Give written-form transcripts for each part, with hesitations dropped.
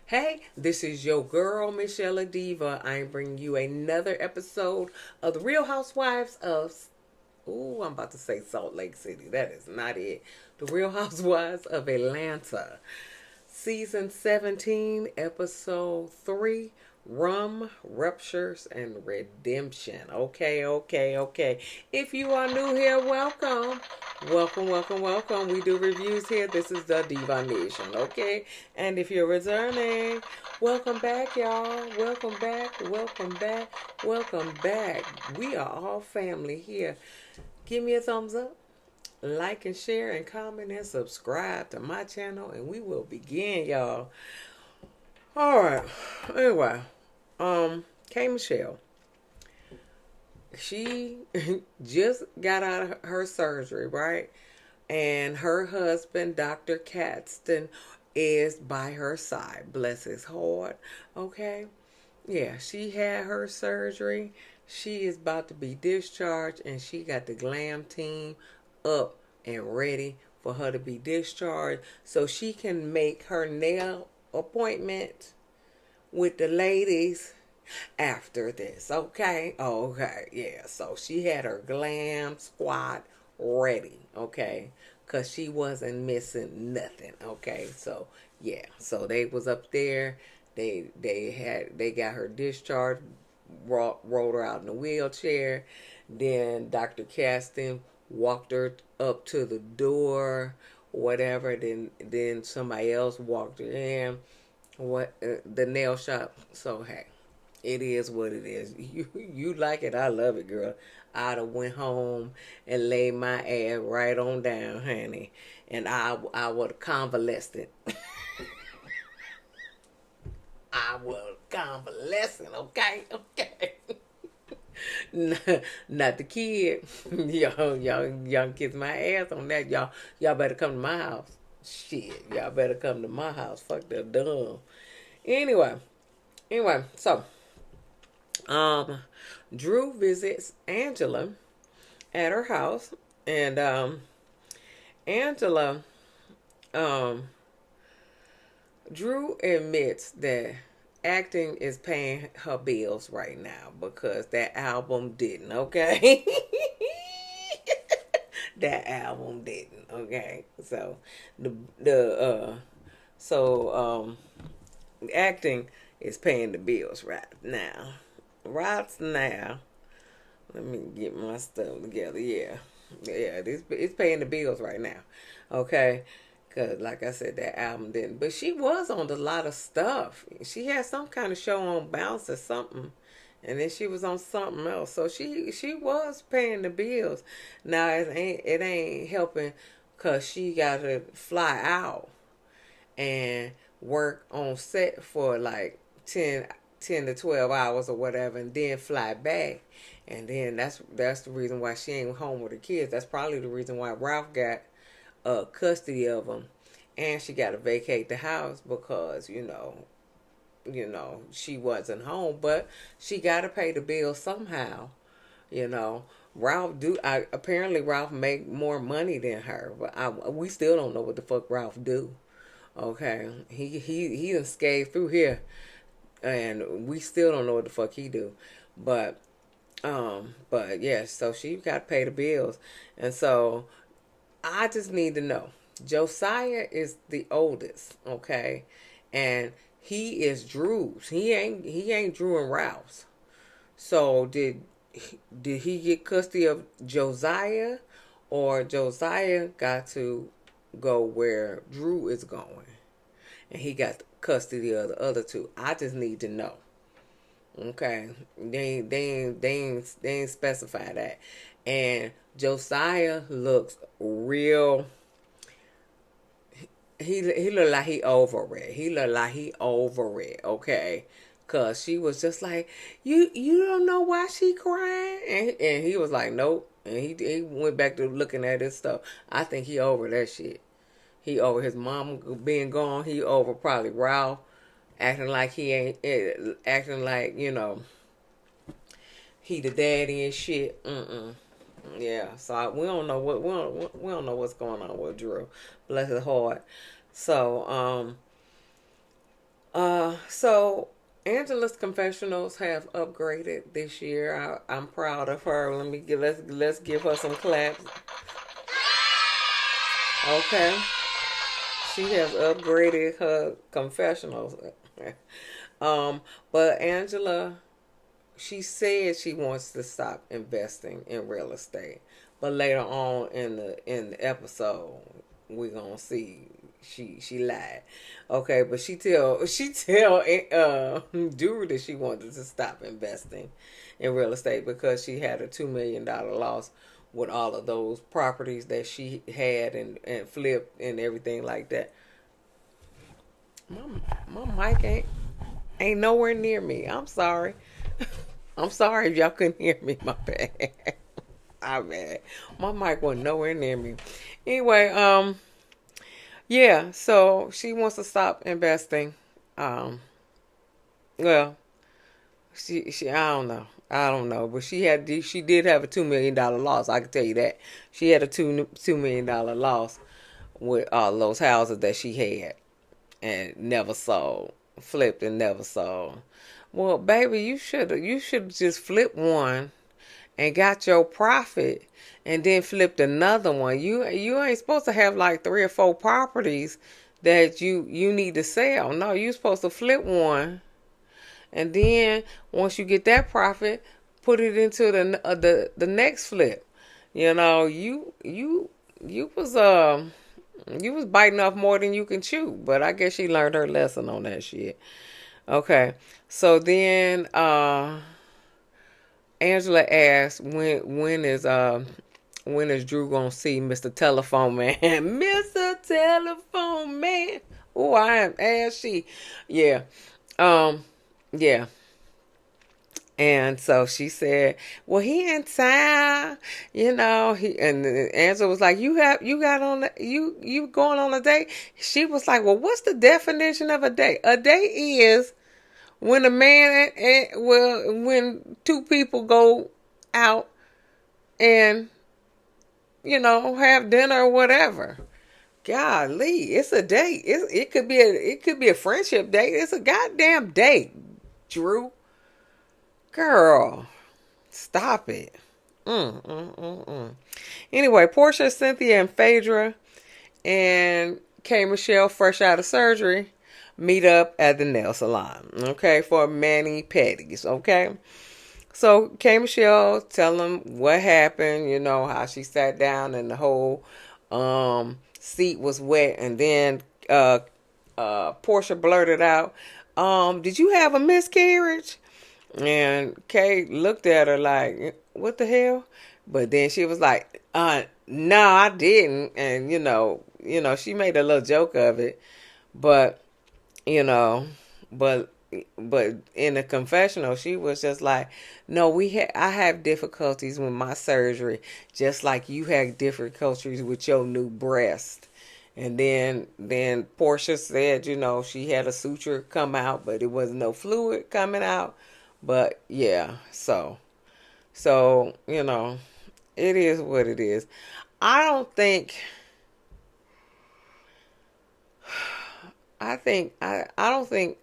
Hey, this is your girl, Michelle Diva. I'm bringing you another episode of The Real Housewives of... Ooh, I'm about to say Salt Lake City. That is not it. The Real Housewives of Atlanta. Season 17, Episode 3, Rum, Ruptures, and Redemption. Okay. If you are new here, welcome. Welcome. We do reviews here. This is the Diva Nation, okay? And if you're returning, welcome back, y'all. Welcome back. We are all family here. Give me a thumbs up. Like and share and comment and subscribe to my channel, and we will begin, y'all. All right. Anyway, K.Michelle, she just got out of her surgery, right? And her husband, Dr. Katston, is by her side. Bless his heart. Okay. Yeah, she had her surgery. She is about to be discharged, and she got the glam team up and ready for her to be discharged so she can make her nail appointment with the ladies after this. Okay, yeah. So she had her glam squad ready, okay, because she wasn't missing nothing. Okay, so yeah, so they was up there. They got her discharged, rolled her out in a wheelchair. Then Dr. Caston walked her up to the door, whatever. Then somebody else walked her in, the nail shop. So hey, it is what it is. You like it, I love it, girl. I'd have went home and laid my ass right on down, honey, and I would have convalesced. I was convalescent, okay. Not the kid. Y'all kiss my ass on that. Y'all better come to my house. Shit, y'all better come to my house. Fuck that dumb. Anyway, so Drew visits Angela at her house, and Angela Drew admits that acting is paying her bills right now because that album didn't, okay? That album didn't, okay? So acting is paying the bills right now. Let me get my stuff together. Yeah, it's paying the bills right now, okay? Because, like I said, that album didn't. But she was on a lot of stuff. She had some kind of show on Bounce or something. And then she was on something else. So she was paying the bills. Now, it ain't helping because she got to fly out and work on set for like 10 to 12 hours or whatever, and then fly back. And then that's the reason why she ain't home with her kids. That's probably the reason why Ralph got custody of them, and she got to vacate the house because you know she wasn't home, but she got to pay the bill somehow. Apparently Ralph make more money than her, but we still don't know what the fuck Ralph do. Okay, he done scathed through here, and we still don't know what the fuck he do. But yeah, so she got to pay the bills, and so I just need to know. Josiah is the oldest, okay? And he is Drew's. He ain't Drew and Ralph's. So did he get custody of Josiah, or Josiah got to go where Drew is going and he got custody of the other two? I just need to know. Okay. They ain't specify that. And Josiah looks real. He look like he over it. Okay, cause she was just like, you don't know why she crying, and he was like, nope, and he went back to looking at his stuff. I think he over that shit. He over his mom being gone. He over probably Ralph acting like he ain't acting like he the daddy and shit. Yeah, so we don't know what's going on with Drew. Bless his heart. So So Angela's confessionals have upgraded this year. I'm proud of her. Let's give her some claps. Okay, she has upgraded her confessionals. um, but Angela, she said she wants to stop investing in real estate, but later on in the episode, we're gonna see she lied. Okay, but she tell Drew that she wanted to stop investing in real estate because she had a $2 million loss with all of those properties that she had and flipped and everything like that. My mic ain't nowhere near me. I'm sorry. I'm sorry if y'all couldn't hear me. My bad. My bad. My mic wasn't nowhere near me. Anyway, yeah. So she wants to stop investing. Um, well, I don't know, but she did have a $2 million loss. I can tell you that she had a $2 million loss with all those houses that she had and never sold, flipped and never sold. Well, baby, you should just flip one and got your profit and then flipped another one. You ain't supposed to have like three or four properties that you need to sell. No, you supposed to flip one and then once you get that profit, put it into the next flip. You know, you was you was biting off more than you can chew, but I guess she learned her lesson on that shit. Okay. So then Angela asked when is Drew gonna see Mr. Telephone Man? Mr. Telephone Man. Oh, I am ashy. Yeah. Um, yeah. And so she said, "Well, he in town, you know." And Angela was like, you got on you going on a date?" She was like, "Well, what's the definition of a date? A date is when a man when two people go out and have dinner or whatever." Golly, it's a date. It could be a friendship date. It's a goddamn date, Drew. Girl, stop it. Anyway, Porsha, Cynthia, and Phaedra and K.Michelle, fresh out of surgery, meet up at the nail salon, okay, for mani pedis, okay? So K.Michelle tell them what happened, how she sat down and the whole seat was wet, and then Porsha blurted out, "Did you have a miscarriage?" And Kay looked at her like, "What the hell?" But then she was like, no, I didn't." And she made a little joke of it, but you know, but in the confessional, she was just like, "No, I have difficulties with my surgery, just like you had difficulties with your new breast." And then Porsha said, she had a suture come out, but it wasn't no fluid coming out. But yeah, so it is what it is. I don't think. I don't think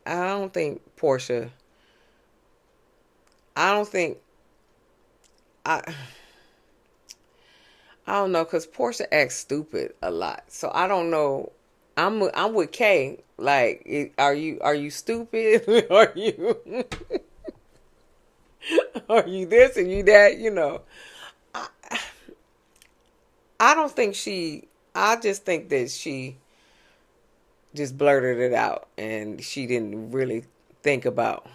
Porsha. I don't think I. I don't know, cause Porsha acts stupid a lot. So I don't know. I'm with Kay. Like, are you stupid? Are you are you this and you that? I, I don't think she. I just think that she just blurted it out and she didn't really think about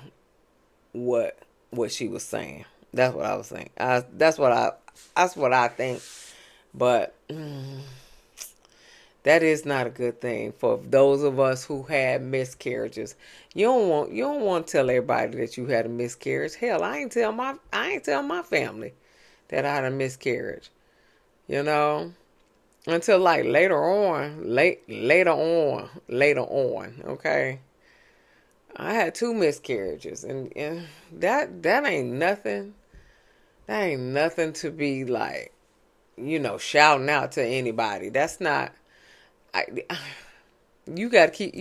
what what she was saying. That's what I was saying. That's what I think. But that is not a good thing for those of us who had miscarriages. You don't want to tell everybody that you had a miscarriage. Hell, I ain't tell my family that I had a miscarriage. You know, until like later on. Okay, I had two miscarriages, and that ain't nothing. That ain't nothing to be like, shouting out to anybody. That's not. I, you gotta keep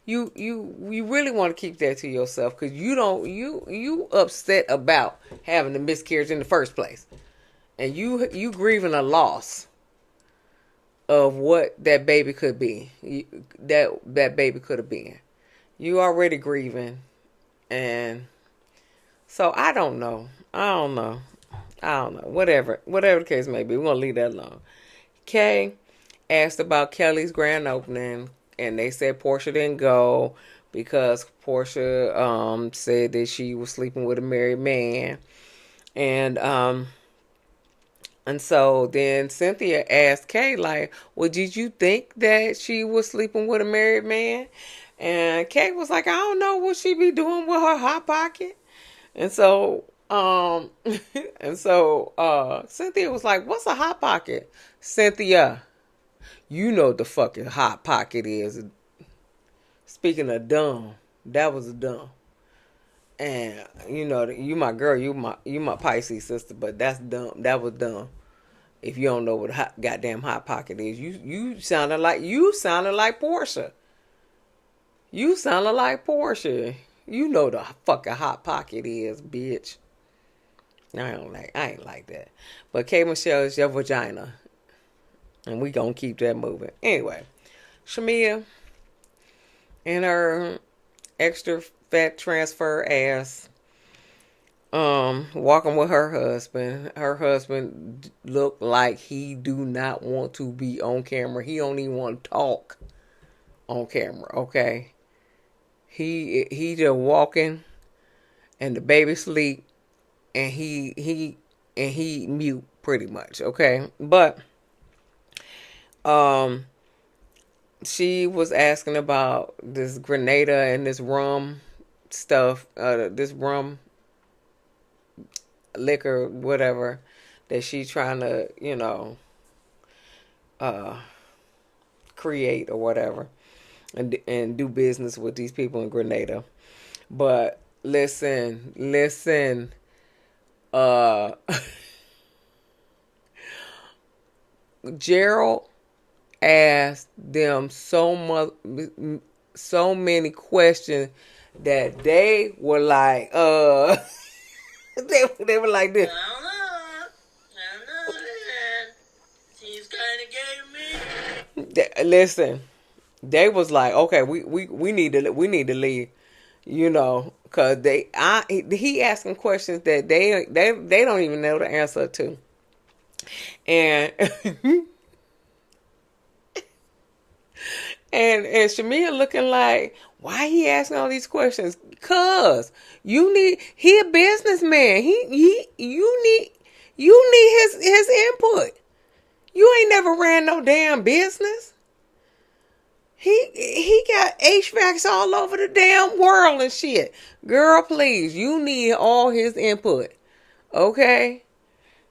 you really want to keep that to yourself because you upset about having the miscarriage in the first place, and you grieving a loss of what that baby could be, that baby could have been. You already grieving, and so I don't know. I don't know. Whatever the case may be, we're gonna leave that alone. Kay asked about Kelly's grand opening, and they said Porsha didn't go because Porsha said that she was sleeping with a married man, and so then Cynthia asked Kay like, "Well, did you think that she was sleeping with a married man?" And Kay was like, "I don't know what she be doing with her hot pocket." And so Cynthia was like, "What's a hot pocket?" Cynthia, you know what the fucking hot pocket is. Speaking of dumb, that was dumb. And you know, you my girl, you my Pisces sister, but that's dumb. That was dumb. If you don't know what a goddamn hot pocket is, you sounded like Porsha. You sounded like Porsha. You know the fucking hot pocket is, bitch. I ain't like that. But K.Michelle is your vagina. And we gonna keep that moving. Anyway, Shamia and her extra fat transfer ass walking with her husband. Her husband looked like he do not want to be on camera. He don't even want to talk on camera, okay? He just walking and the baby sleep and he mute pretty much, okay? But she was asking about this Grenada and this rum stuff, this rum liquor, whatever, that she's trying to, create or whatever, and do business with these people in Grenada. But listen, Gerald asked them so many questions that they were like, they were like this. I don't know, man. She's kind of gay to me. Listen, they was like, okay, we need to leave, cause he asking questions that they don't even know the answer to, and and Shamia looking like, why he asking all these questions? Cause he a businessman. You need his input. You ain't never ran no damn business. He got HVACs all over the damn world and shit. Girl, please, you need all his input. Okay?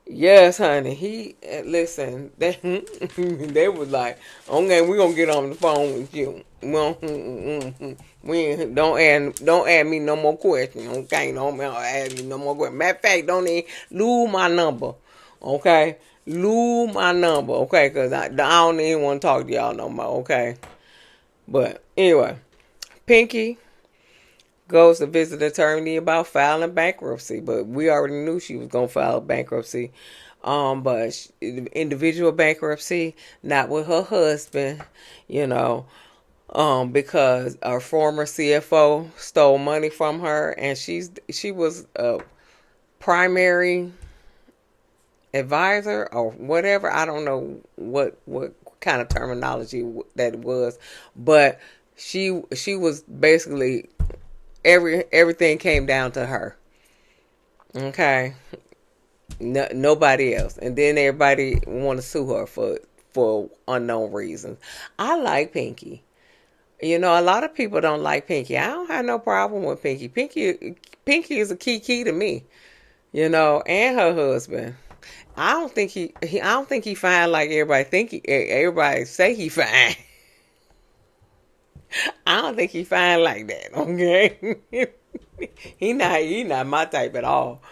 Yes, honey. Listen, they was like, okay, we gonna get on the phone with you. Well, don't add me no more questions. Okay, don't add me no more questions. Matter of fact, don't even lose my number. Okay, lose my number. Okay, cause I don't even want to talk to y'all no more. Okay, but anyway, Pinky goes to visit attorney about filing bankruptcy, but we already knew she was gonna file bankruptcy. But individual bankruptcy, not with her husband, because our former CFO stole money from her, and she was a primary advisor or whatever. I don't know what kind of terminology that was, but she was basically everything came down to her. Okay, nobody else, and then everybody want to sue her for unknown reasons. I like Pinky. A lot of people don't like Pinky. I don't have no problem with Pinky. Pinky is a key to me. And her husband. I don't think he fine like everybody say he fine. I don't think he fine like that. Okay, he not my type at all.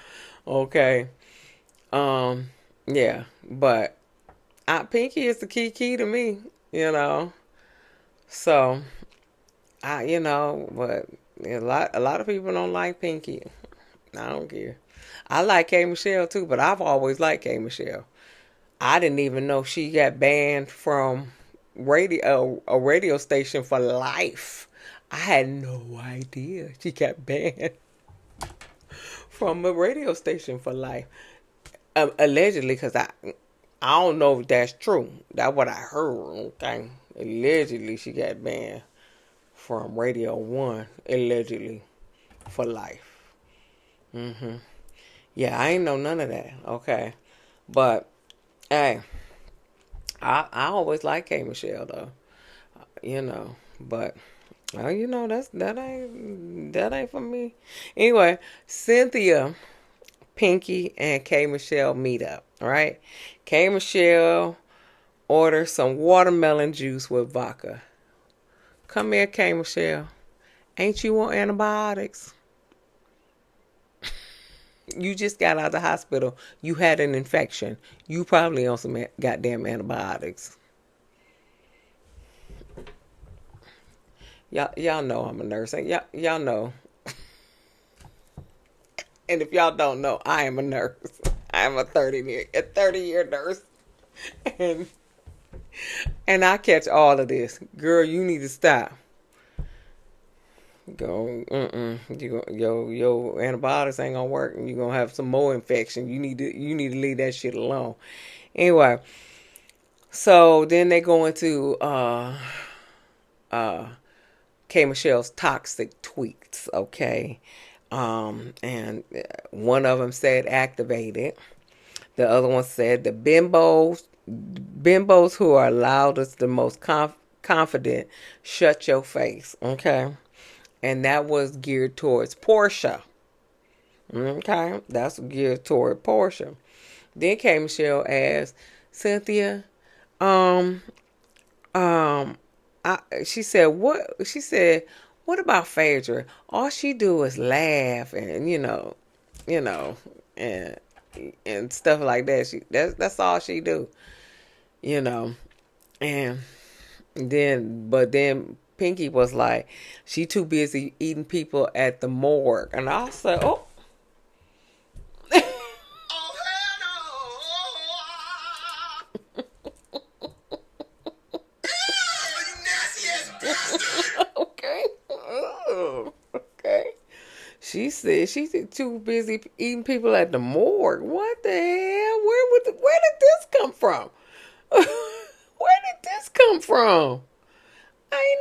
Okay, yeah, but Pinky is the key to me. So But a lot of people don't like Pinky. I don't care. I like K.Michelle too, but I've always liked K.Michelle. I didn't even know she got banned from a radio station for life. I had no idea she got banned from a radio station for life. Allegedly, because I don't know if that's true. That's what I heard. Okay, allegedly she got banned from Radio One. Allegedly for life. Yeah, I ain't know none of that. Okay, but hey, I always like K Michelle though. But that ain't for me. Anyway, Cynthia, Pinky, and K Michelle meet up. Right? K Michelle orders some watermelon juice with vodka. Come here, K Michelle. Ain't you on antibiotics? You just got out of the hospital. You had an infection. You probably on some goddamn antibiotics. Y'all know I'm a nurse. And y'all know. And if y'all don't know, I am a nurse. I am a 30-year nurse. And and I catch all of this. Girl, you need to stop. Go, your antibiotics ain't gonna work, and you're gonna have some more infection. You need to leave that shit alone. Anyway, so then they go into uh K Michelle's toxic tweets, okay? And one of them said activated. The other one said the bimbos who are loudest, the most confident, shut your face, okay? And that was geared towards Porsha. Okay, that's geared toward Porsha. Then K Michelle asked Cynthia, um, um, she said, what about Phaedra? All she do is laugh and you know, and stuff like that. That's all she do, you know. And then Pinky was like, she too busy eating people at the morgue, and I said, oh. Okay. Oh, okay. She said she's too busy eating people at the morgue. What the hell? Where did this come from? Where did this come from? I ain't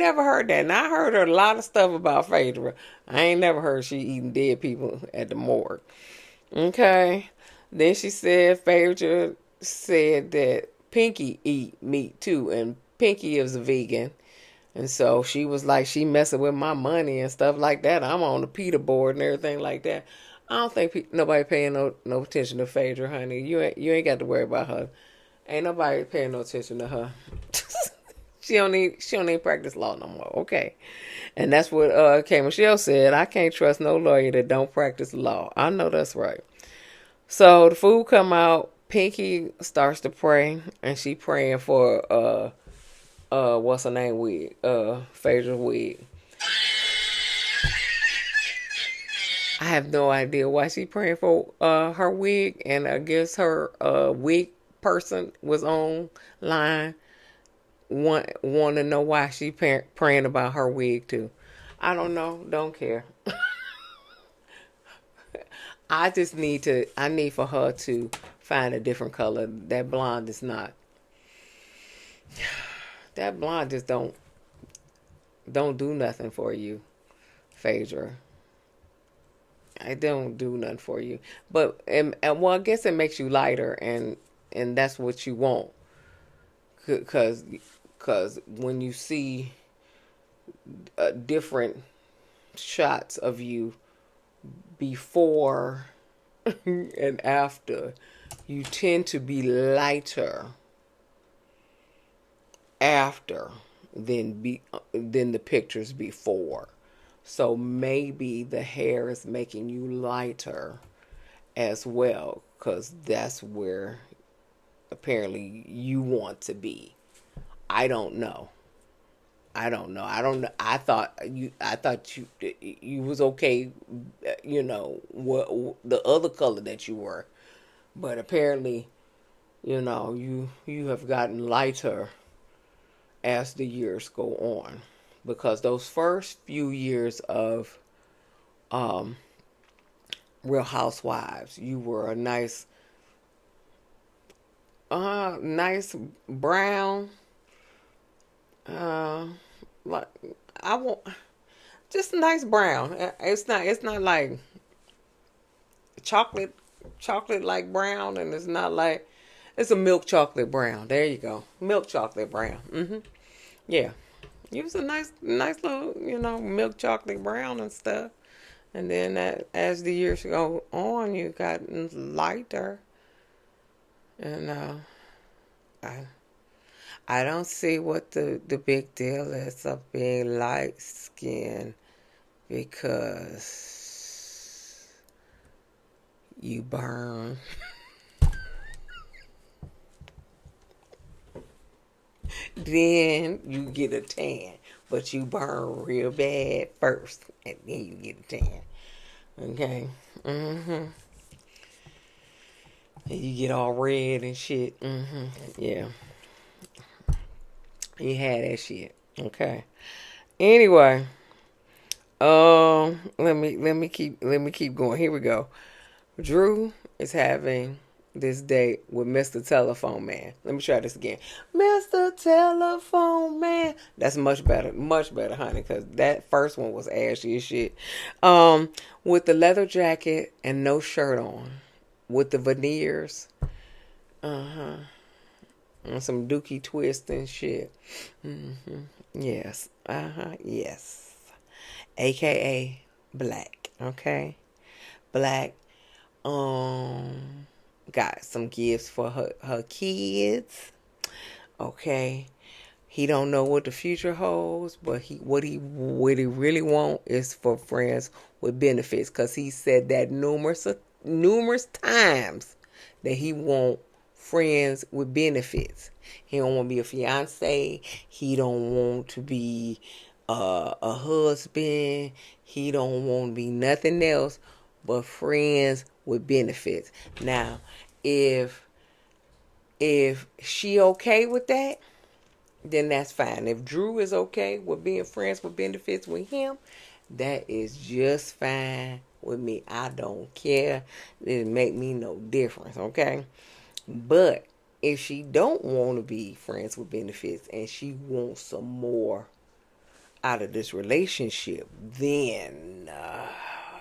never heard that. And I heard a lot of stuff about Phaedra. I ain't never heard she eating dead people at the morgue. Okay. Then she said Phaedra said that Pinky eat meat too, and Pinky is a vegan. And so she was like, she messing with my money and stuff like that. I'm on the PETA board and everything like that. I don't think nobody paying no attention to Phaedra, honey. You ain't got to worry about her. Ain't nobody paying no attention to her. She don't need practice law no more. Okay. And that's what K. Michelle said. I can't trust no lawyer that don't practice law. I know that's right. So the food come out. Pinky starts to pray, and she praying for what's her name wig? Phaedra's wig. I have no idea why she praying for her wig, and I guess her wig person was online. Want to know why she praying about her wig too. I don't know. Don't care. I need for her to find a different color. That blonde is not. That blonde just don't do nothing for you, Phaedra. I don't do nothing for you. But well, I guess it makes you lighter, and that's what you want. Cause when you see different shots of you before and after, you tend to be lighter after than the pictures before. So maybe the hair is making you lighter as well, because that's where apparently you want to be. I don't know. I don't know. I don't know. I thought you was okay. What the other color that you were, but apparently, you have gotten lighter as the years go on, because those first few years of um, Real Housewives, you were a nice brown, uh, like I want just a nice brown. It's not like chocolate, chocolate like brown, and it's not like it's a milk chocolate brown. There you go, milk chocolate brown. Yeah, it was a nice little, milk chocolate brown and stuff. And then as the years go on, you got lighter, and I I don't see what the big deal is of being light skinned, because you burn. Then you get a tan, but you burn real bad first, and then you get a tan. Okay. And you get all red and shit. Yeah. You had that shit. Okay. Anyway, let me keep going. Here we go. Drew is having this date with Mr. Telephone Man. Let me try this again. Mr. Telephone Man. That's much better, honey, because that first one was ashy as shit. With the leather jacket and no shirt on, with the veneers, and some dookie twist and shit. Yes, yes. AKA Blakk. Okay, Blakk got some gifts for her kids. Okay. He don't know what the future holds, but what he really want is for friends with benefits, cuz he said that numerous times that he want friends with benefits. He don't want to be a fiance, he don't want to be a husband, he don't want to be nothing else but friends with benefits. Now, if she okay with that, then that's fine. If Drew is okay with being friends with benefits with him, that is just fine with me. I don't care. It make me no difference, okay? But if she don't want to be friends with benefits and she wants some more out of this relationship, then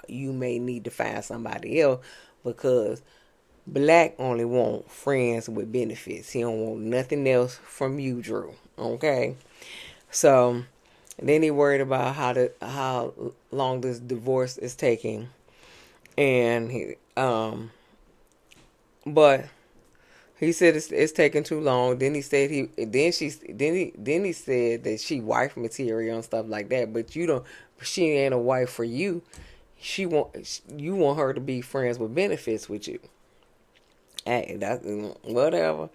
you may need to find somebody else, because Blakk only want friends with benefits. He don't want nothing else from you, Drew. Okay, so then he worried about how long this divorce is taking, and but he said it's taking too long. Then he said he said that she wife material and stuff like that. But she ain't a wife for you. You want her to be friends with benefits with you. Hey, that's whatever.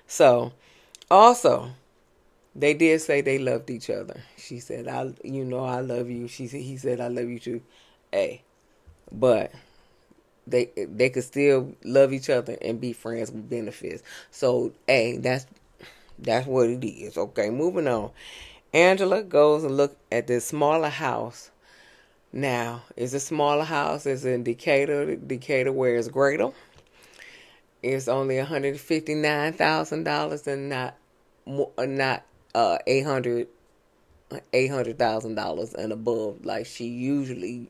So, also, they did say they loved each other. She said, I love you." He said, "I love you too." Hey, but they could still love each other and be friends with benefits. So, hey, that's what it is. Okay, moving on. Angela goes and look at this smaller house. Now, it's a smaller house. It's in Decatur, where it's greater. It's only $159,000 and not $800,000 and above like she usually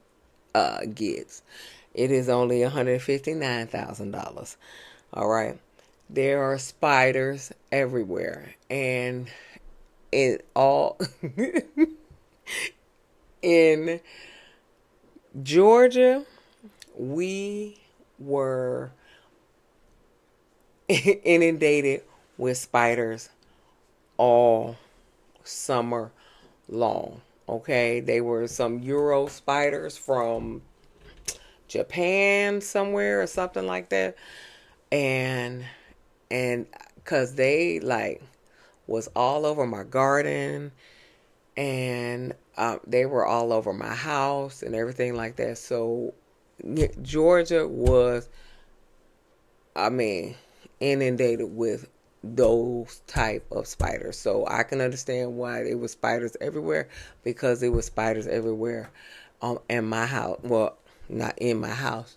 gets. It is only $159,000. All right. There are spiders everywhere, and in all in Georgia, we were inundated with spiders all summer long. Okay, they were some Euro spiders from Japan somewhere or something like that, and because they like was all over my garden, and they were all over my house and everything like that. So Georgia was, I mean, inundated with those type of spiders. So I can understand why it was spiders everywhere, because it was spiders everywhere in my house. Well, not in my house,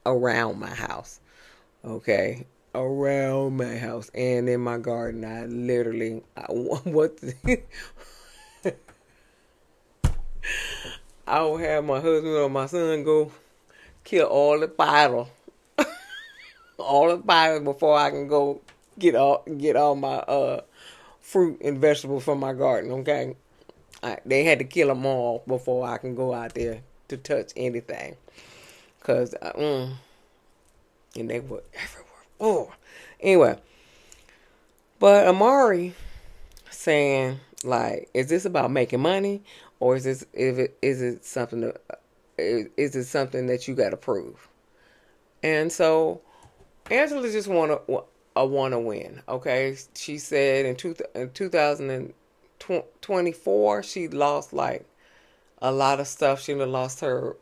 around my house. Okay, around my house and in my garden. I literally, what the, I would have my husband or my son go kill all the spiders before I can go get all my fruit and vegetables from my garden. Okay, they had to kill them all before I can go out there to touch anything, cause and they were everywhere. Oh, anyway, but Amari saying like, is this about making money, or is it something is it something that you got to prove? And so Angela just want to win. Okay, she said in 2024 she lost like a lot of stuff. She lost her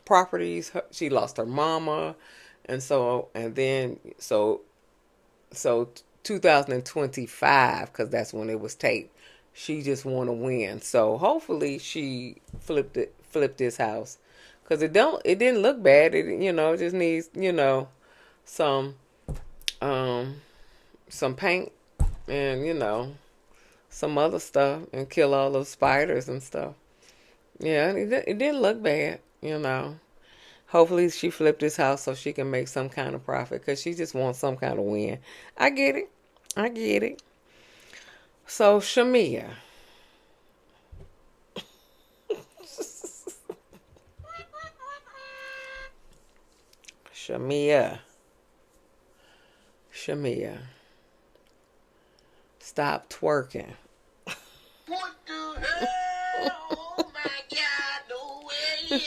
properties. She lost her mama, and so 2025, because that's when it was taped. She just want to win. So hopefully she flipped this house, because it didn't look bad. It just needs some um some paint and some other stuff, and kill all those spiders and stuff. Yeah, it didn't look bad. Hopefully she flipped this house so she can make some kind of profit, because she just wants some kind of win. I get it. I get it. So Shamia. Shamia. Shamia. Stop twerking. What the hell? Oh my God, no way.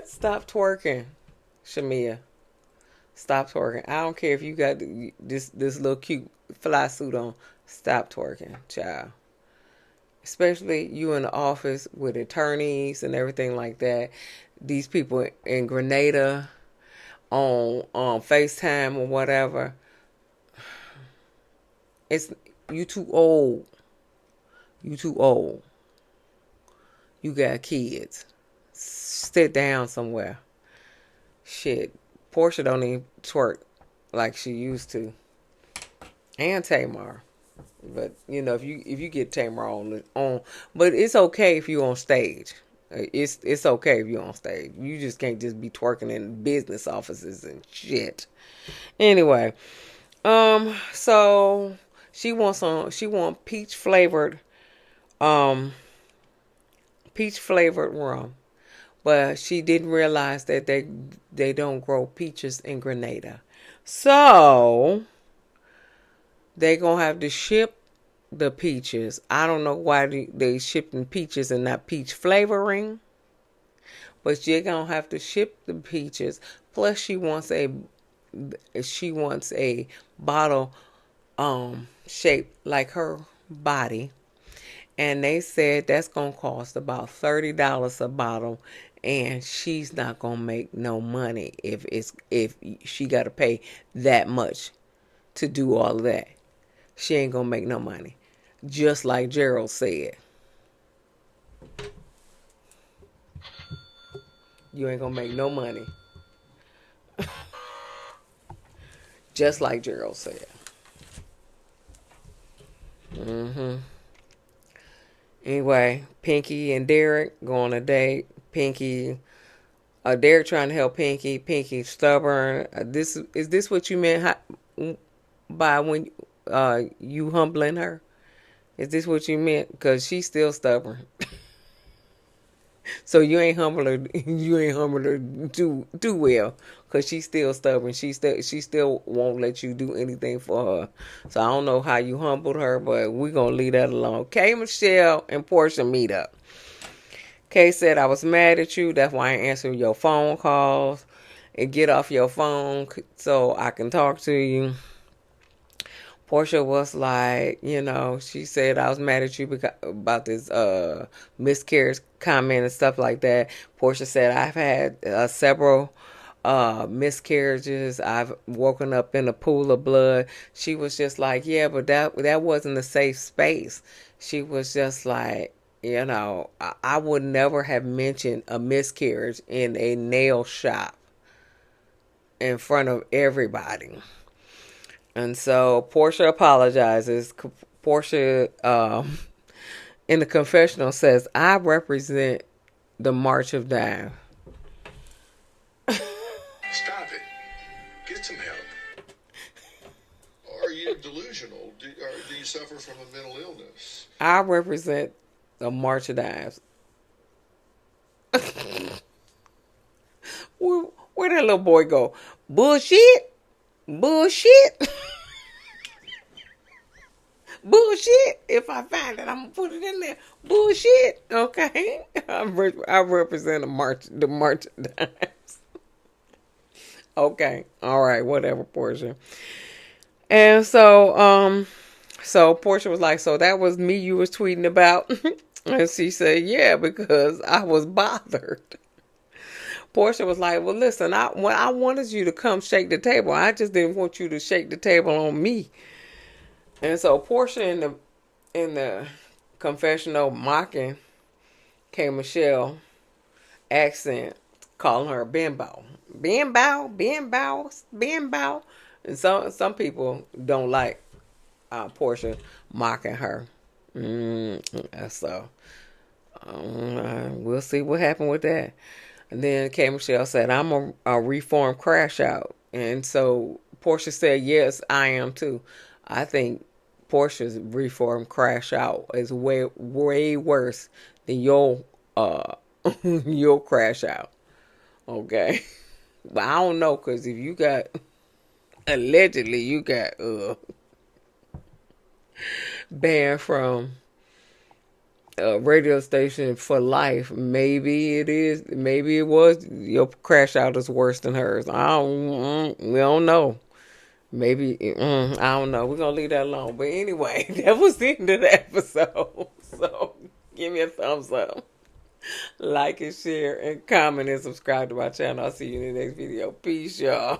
Stop twerking, Shamia. Stop twerking. I don't care if you got this little cute fly suit on. Stop twerking, child. Especially you in the office with attorneys and everything like that. These people in Grenada on FaceTime or whatever. It's you too old. You too old. You got kids. Sit down somewhere. Shit. Porsha don't even twerk like she used to. And Tamar. But if you get Tamar on, but it's okay if you on stage. It's okay if you're on stage. You just can't just be twerking in business offices and shit. Anyway, so she wants um peach flavored rum, but she didn't realize that they don't grow peaches in Grenada, so they gonna have to ship the peaches. I don't know why they shipping peaches and not peach flavoring, but you're gonna have to ship the peaches. Plus, she wants a bottle shaped like her body, and they said that's gonna cost about $30 a bottle, and she's not gonna make no money if she got to pay that much to do all of that. She ain't gonna make no money. Just like Gerald said, you ain't gonna make no money. Just like Gerald said. Anyway, Pinky and Derek go on a date. Derek trying to help Pinky. Pinky stubborn. Is this what you meant by when you humbling her? Is this what you meant? Because she's still stubborn. So you ain't humble her. You ain't humble her too well, because she's still stubborn. She still won't let you do anything for her. So I don't know how you humbled her, but we're gonna leave that alone. K.Michelle and Porsha meet up. Kay said, I was mad at you. That's why I answered your phone calls. And get off your phone so I can talk to you. Porsha was like, she said I was mad at you about this miscarriage comment and stuff like that. Porsha said I've had several miscarriages. I've woken up in a pool of blood. She was just like, yeah, but that wasn't a safe space. She was just like, I would never have mentioned a miscarriage in a nail shop in front of everybody. And so Porsha apologizes. Porsha, in the confessional, says, I represent the March of Dimes. Stop it. Get some help. Are you delusional? Do you suffer from a mental illness? I represent the March of Dimes. Where that little boy go? Bullshit? Bullshit? Bullshit. If I find it, I'm gonna put it in there. Bullshit. Okay. I represent the March of Dimes. Okay. All right. Whatever, Porsha. And so Porsha was like, so that was me you was tweeting about? And she said, yeah, because I was bothered. Porsha was like, well, listen, I wanted you to come shake the table. I just didn't want you to shake the table on me. And so Porsha in the confessional mocking K.Michelle accent, calling her bimbo. Bimbo, bimbo, bimbo. And some people don't like Porsha mocking her. So we'll see what happened with that. And then K.Michelle said, I'm a reform crash out. And so Porsha said, yes, I am too. I think Porsha's reform crash out is way, way worse than your your crash out. Okay. But I don't know, because if you got, allegedly, you got banned from a radio station for life. Maybe it was, your crash out is worse than hers. We don't know. Maybe, I don't know. We're going to leave that alone. But anyway, that was the end of the episode. So give me a thumbs up. Like and share and comment and subscribe to my channel. I'll see you in the next video. Peace, y'all.